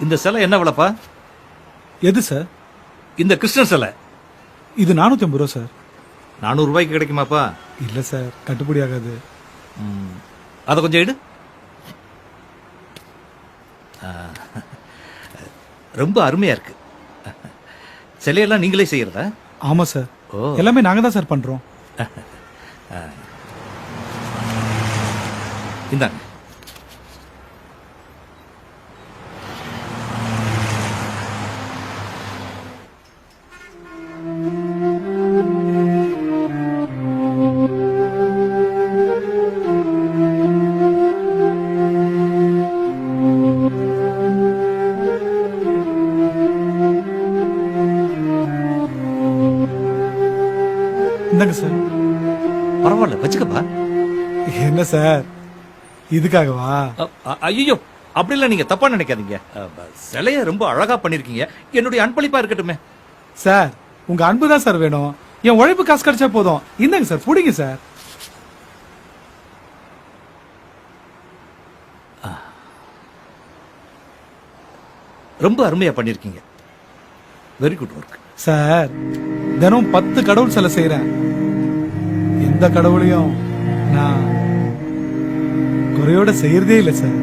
இந்த சிலை என்ன விலைப்பா? எது சார்? இந்த கிருஷ்ணர் சிலை இது 450 ரூபா சார். 400 ரூபாய்க்கு கிடைக்குமாப்பா? இல்ல சார், கட்டுப்படி ஆகாது. அதை கொஞ்சம் எடு. ரொம்ப அருமையா இருக்கு. சிலையெல்லாம் நீங்களே செய்யறதா? ஆமா சார், ஓ. எல்லாமே நாங்க தான் சார் பண்றோம். இந்தாங்க. இந்தாங்க சார். பரவாயில்ல, வச்சுக்கப்பா. என்ன சார், இதுக்காகவா? ஐயோ, அப்படிலாம் நீங்க தப்பா நினைக்காதீங்க. சிலைய ரொம்ப அழகா பண்ணிருக்கீங்க. என்னுடைய அன்பளிப்பா இருக்கட்டுமே. சார், உங்க அன்பு தான் சார் வேணும். என் உழைப்பு காசு கிடைச்சா போதும். இந்தாங்க சார், புடிங்க சார். ரொம்ப அருமையா பண்ணிருக்கீங்க. Very good work. சார், தினம் 10 கடவுள் சிலை செய்யறேன். எந்த கடவுளையும் நான் குறையோட செய்யறதே இல்லை சார்.